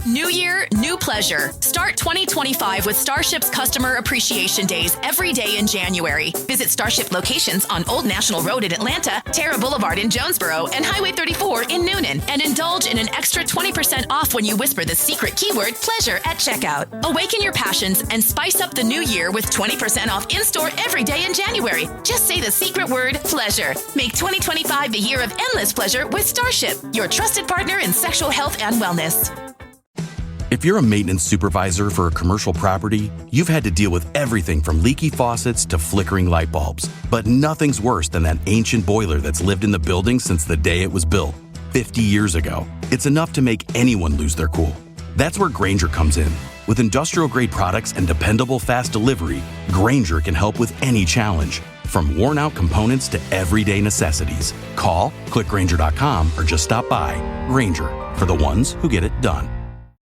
New year, new pleasure. Start 2025 with Starship's Customer Appreciation Days every day in January. Visit Starship locations on Old National Road in Atlanta, Terra Boulevard in Jonesboro, and Highway 34 in Noonan, and indulge in an extra 20% off when you whisper the secret keyword pleasure at checkout. Awaken your passions and spice up the new year with 20% off in-store every day in January. Just say the secret word pleasure. Make 2025 the year of endless pleasure with Starship, your trusted partner in sexual health and wellness. If you're a maintenance supervisor for a commercial property, you've had to deal with everything from leaky faucets to flickering light bulbs. But nothing's worse than that ancient boiler that's lived in the building since the day it was built, 50 years ago. It's enough to make anyone lose their cool. That's where Grainger comes in. With industrial-grade products and dependable fast delivery, Grainger can help with any challenge, from worn-out components to everyday necessities. Call, click Grainger.com, or just stop by. Grainger, for the ones who get it done.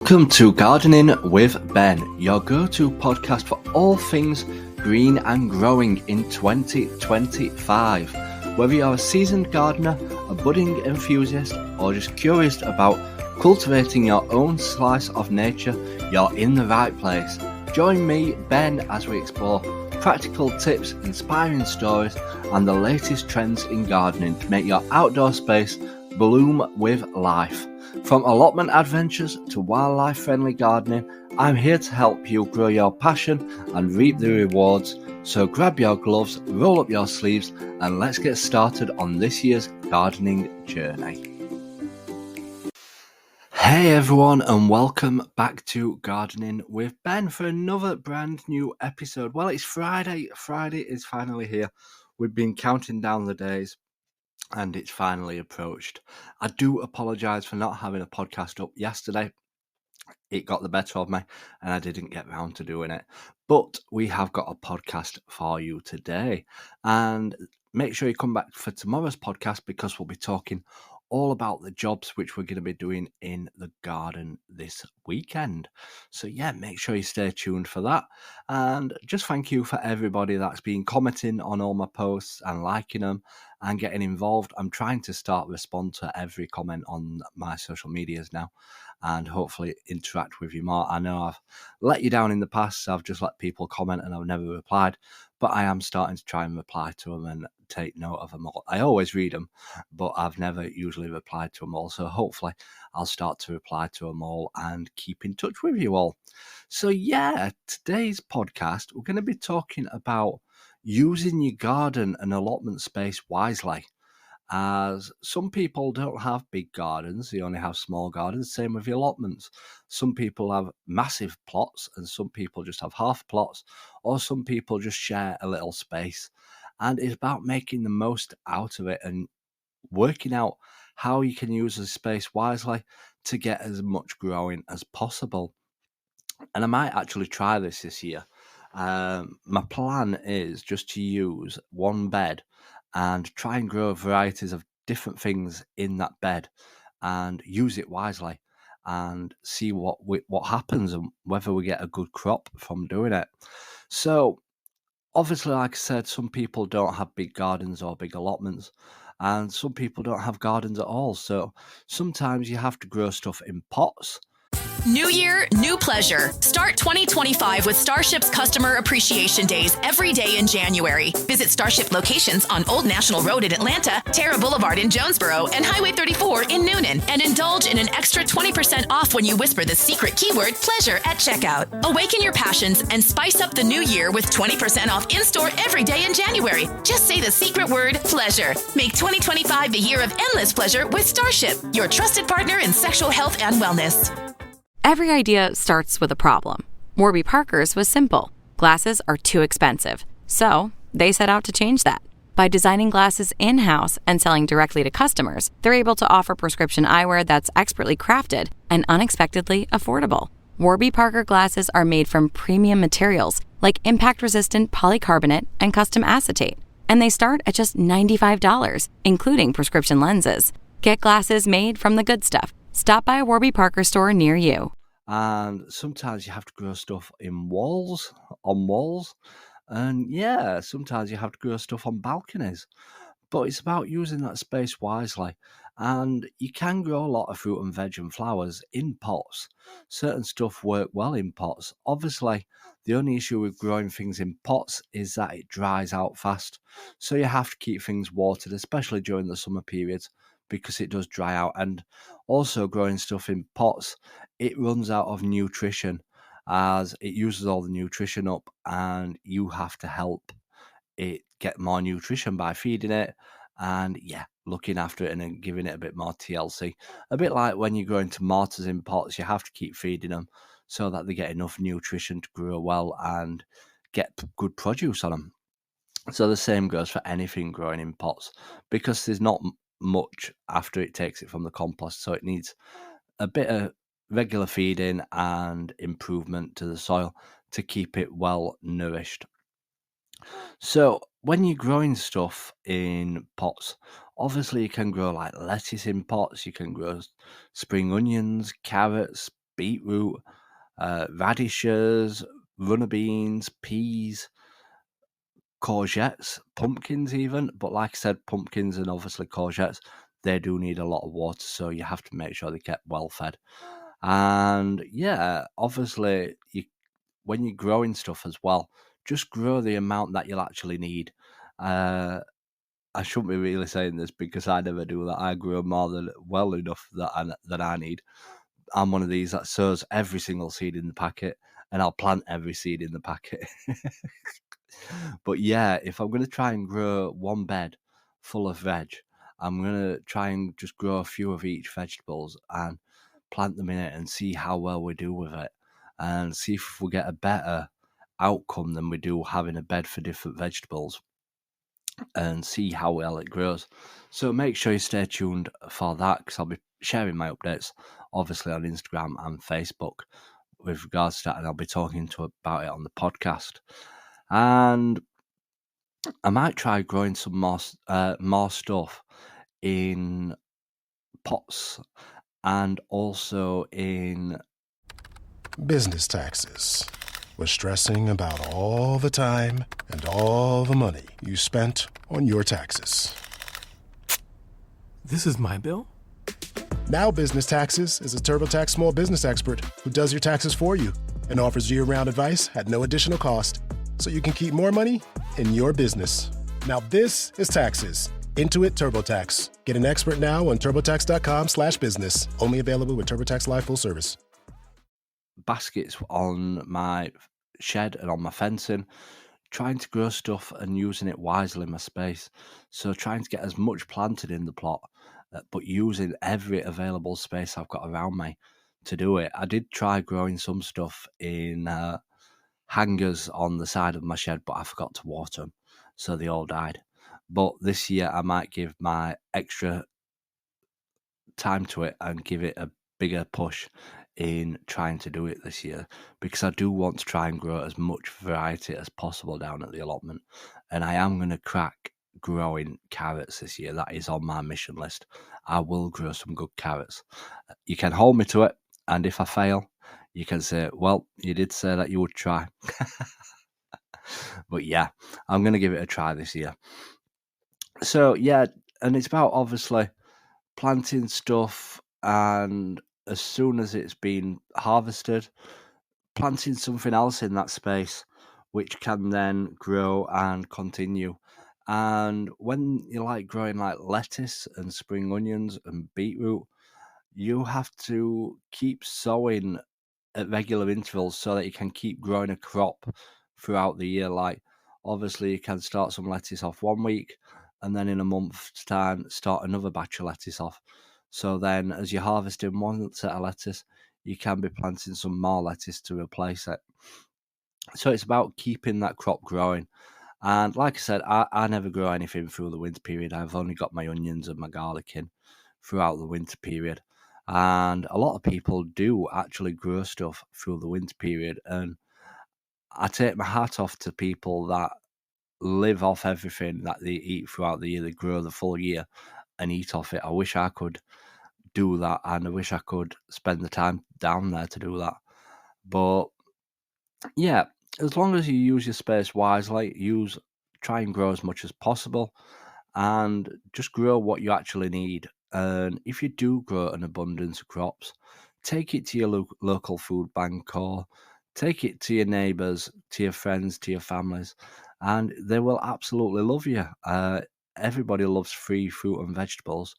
Welcome to Gardening with Ben, your go-to podcast for all things green and growing in 2025. Whether you're a seasoned gardener, a budding enthusiast, or just curious about cultivating your own slice of nature, you're in the right place. Join me, Ben, as we explore practical tips, inspiring stories, and the latest trends in gardening to make your outdoor space bloom with life. From allotment adventures to wildlife-friendly gardening, I'm here to help you grow your passion and reap the rewards. So grab your gloves, roll up your sleeves, and let's get started on this year's gardening journey. Hey everyone, and welcome back to Gardening with Ben for another brand new episode. Well, it's Friday. Friday is finally here. We've been counting down the days, and it's finally approached. I do apologise for not having a podcast up yesterday. It got the better of me and I didn't get round to doing it. But we have got a podcast for you today. And make sure you come back for tomorrow's podcast because we'll be talking all about the jobs which we're going to be doing in the garden this weekend. So yeah, make sure you stay tuned for that. And just thank you for everybody that's been commenting on all my posts and liking them and getting involved. I'm trying to respond to every comment on my social medias now and hopefully interact with you more. I know I've let you down in the past, so I've just let people comment and I've never replied, but I am starting to try and reply to them and take note of them all. I always read them, but I've never usually replied to them all. So hopefully I'll start to reply to them all and keep in touch with you all. So yeah, today's podcast, we're going to be talking about using your garden and allotment space wisely. As some people don't have big gardens, they only have small gardens, same with the allotments. Some people have massive plots and some people just have half plots, or some people just share a little space. And it's about making the most out of it and working out how you can use the space wisely to get as much growing as possible. And I might actually try this year. My plan is just to use one bed and try and grow varieties of different things in that bed and use it wisely and see what happens and whether we get a good crop from doing it. So obviously, like I said, some people don't have big gardens or big allotments, and some people don't have gardens at all. So sometimes you have to grow stuff in pots. New year, new pleasure. Start 2025 with Starship's Customer Appreciation Days every day in January. Visit Starship locations on Old National Road in Atlanta, Terra Boulevard in Jonesboro, and Highway 34 in Noonan, and indulge in an extra 20% off when you whisper the secret keyword pleasure at checkout. Awaken your passions and spice up the new year with 20% off in-store every day in January. Just say the secret word pleasure. Make 2025 the year of endless pleasure with Starship, your trusted partner in sexual health and wellness. Every idea starts with a problem. Warby Parker's was simple. Glasses are too expensive. So they set out to change that. By designing glasses in-house and selling directly to customers, they're able to offer prescription eyewear that's expertly crafted and unexpectedly affordable. Warby Parker glasses are made from premium materials like impact-resistant polycarbonate and custom acetate. And they start at just $95, including prescription lenses. Get glasses made from the good stuff. Stop by a Warby Parker store near you. And sometimes you have to grow stuff on walls. And yeah, sometimes you have to grow stuff on balconies. But it's about using that space wisely And you can grow a lot of fruit and veg and flowers in pots. Certain stuff work well in pots. Obviously, the only issue with growing things in pots is that it dries out fast. So you have to keep things watered, especially during the summer periods, because it does dry out. And also growing stuff in pots, it runs out of nutrition as it uses all the nutrition up, and you have to help it get more nutrition by feeding it and looking after it and then giving it a bit more TLC. A bit like when you grow into tomatoes in pots, you have to keep feeding them so that they get enough nutrition to grow well and get good produce on them. So the same goes for anything growing in pots, because there's not much after it takes it from the compost, so it needs a bit of regular feeding and improvement to the soil to keep it well nourished. So when you're growing stuff in pots, obviously you can grow like lettuce in pots, you can grow spring onions, carrots, beetroot, radishes, runner beans, peas, courgettes, pumpkins even. But like I said, pumpkins and obviously courgettes, they do need a lot of water, so you have to make sure they get well fed. And obviously when you're growing stuff as well, just grow the amount that you'll actually need. I shouldn't be really saying this because I never do that. I grow more than well enough that I need. I'm one of these that sows every single seed in the packet, and I'll plant every seed in the packet. But if I'm going to try and grow one bed full of veg, I'm going to try and just grow a few of each vegetables and plant them in it and see how well we do with it, and see if we get a better outcome than we do having a bed for different vegetables, and see how well it grows. So make sure you stay tuned for that, because I'll be sharing my updates obviously on Instagram and Facebook with regards to that, and I'll be talking about it on the podcast. And I might try growing some more stuff in pots and also in business taxes. We're stressing about all the time and all the money you spent on your taxes. This is my bill? Now Business Taxes is a TurboTax small business expert who does your taxes for you and offers year-round advice at no additional cost, so you can keep more money in your business. Now this is taxes. Intuit TurboTax. Get an expert now on turbotax.com/business. Only available with TurboTax Live full service. Baskets on my shed and on my fencing, trying to grow stuff and using it wisely in my space. So trying to get as much planted in the plot, but using every available space I've got around me to do it. I did try growing some stuff in hangers on the side of my shed, but I forgot to water them, so they all died. But this year I might give my extra time to it and give it a bigger push in trying to do it this year, because I do want to try and grow as much variety as possible down at the allotment. And I am going to crack growing carrots this year. That is on my mission list. I will grow some good carrots. You can hold me to it, and if I fail, you can say, well, you did say that you would try. But I'm going to give it a try this year. So and it's about obviously planting stuff, and as soon as it's been harvested, planting something else in that space which can then grow and continue. And when you like growing like lettuce and spring onions and beetroot, you have to keep sowing at regular intervals so that you can keep growing a crop throughout the year. Like obviously you can start some lettuce off 1 week, and then in a month's time start another batch of lettuce off. So then as you're harvesting one set of lettuce, you can be planting some more lettuce to replace it. So it's about keeping that crop growing. And like I said, I never grow anything through the winter period. I've only got my onions and my garlic in throughout the winter period. And a lot of people do actually grow stuff through the winter period. And I take my hat off to people that live off everything that they eat throughout the year. They grow the full year and eat off it. I wish I could do that, and I wish I could spend the time down there to do that. But as long as you use your space wisely, try and grow as much as possible, and just grow what you actually need And if you do grow an abundance of crops, take it to your local food bank or take it to your neighbours, to your friends, to your families, and they will absolutely love you. Everybody loves free fruit and vegetables.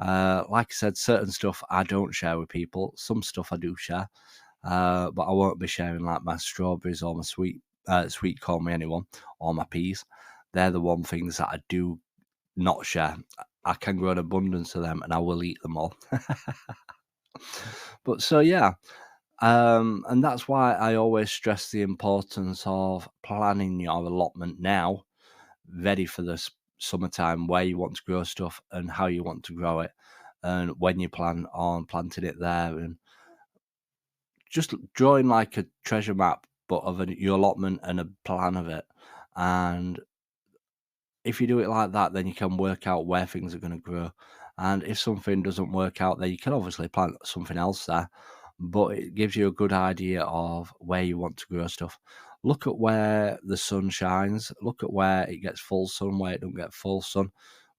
Like I said, certain stuff I don't share with people. Some stuff I do share, but I won't be sharing like my strawberries or my sweet corn with anyone, or my peas. They're the one things that I do not share. I can grow an abundance of them and I will eat them all. But so yeah, and that's why I always stress the importance of planning your allotment now, ready for this summertime, where you want to grow stuff and how you want to grow it, and when you plan on planting it there, and just drawing like a treasure map, but of your allotment and a plan of it. And if you do it like that, then you can work out where things are going to grow. And if something doesn't work out there, you can obviously plant something else there, but it gives you a good idea of where you want to grow stuff. Look at where the sun shines, look at where it gets full sun, where it don't get full sun,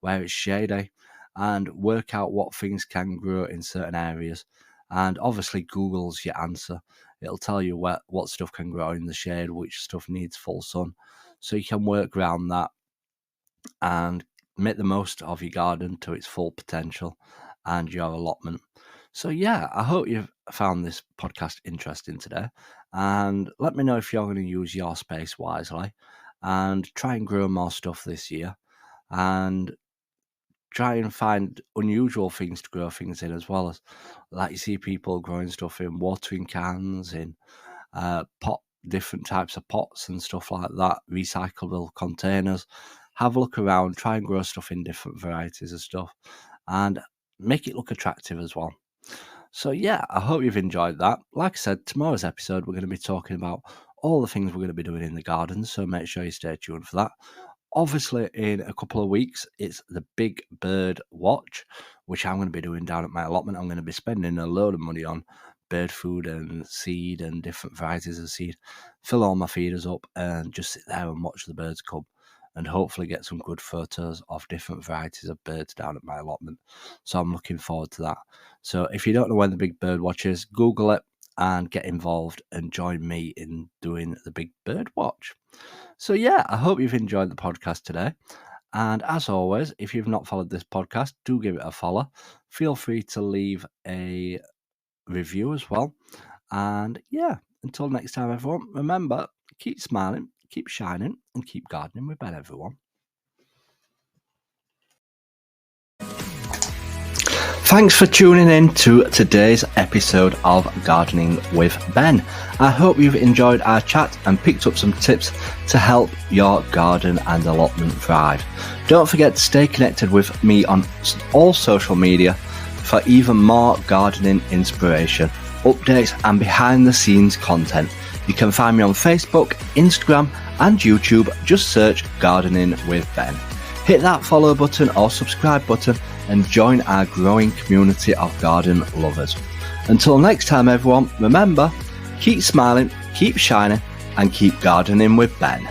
where it's shady, and work out what things can grow in certain areas. And obviously Google's your answer. It'll tell you what stuff can grow in the shade, which stuff needs full sun. So you can work around that and make the most of your garden to its full potential and your allotment. So yeah, I hope you've found this podcast interesting today, and let me know if you're going to use your space wisely and try and grow more stuff this year, and try and find unusual things to grow things in, as well as, like, you see people growing stuff in watering cans, in different types of pots and stuff like that, recyclable containers. Have a look around, try and grow stuff in different varieties of stuff, and make it look attractive as well. So yeah, I hope you've enjoyed that. Like I said, tomorrow's episode we're going to be talking about all the things we're going to be doing in the garden, so make sure you stay tuned for that. Obviously, in a couple of weeks, it's the Big Bird Watch, which I'm going to be doing down at my allotment. I'm going to be spending a load of money on bird food and seed and different varieties of seed, fill all my feeders up and just sit there and watch the birds come, and hopefully get some good photos of different varieties of birds down at my allotment. So I'm looking forward to that. So if you don't know when the Big Bird Watch is, Google it and get involved and join me in doing the Big Bird Watch. So yeah, I hope you've enjoyed the podcast today. And as always, if you've not followed this podcast, do give it a follow. Feel free to leave a review as well. And yeah, until next time, everyone, remember, keep smiling, keep shining, and keep gardening with Ben, everyone. Thanks for tuning in to today's episode of Gardening with Ben. I hope you've enjoyed our chat and picked up some tips to help your garden and allotment thrive. Don't forget to stay connected with me on all social media for even more gardening inspiration, updates and behind the scenes content. You can find me on Facebook, Instagram and YouTube. Just search Gardening with Ben. Hit that follow button or subscribe button and join our growing community of garden lovers. Until next time, everyone, remember, keep smiling, keep shining and keep gardening with Ben.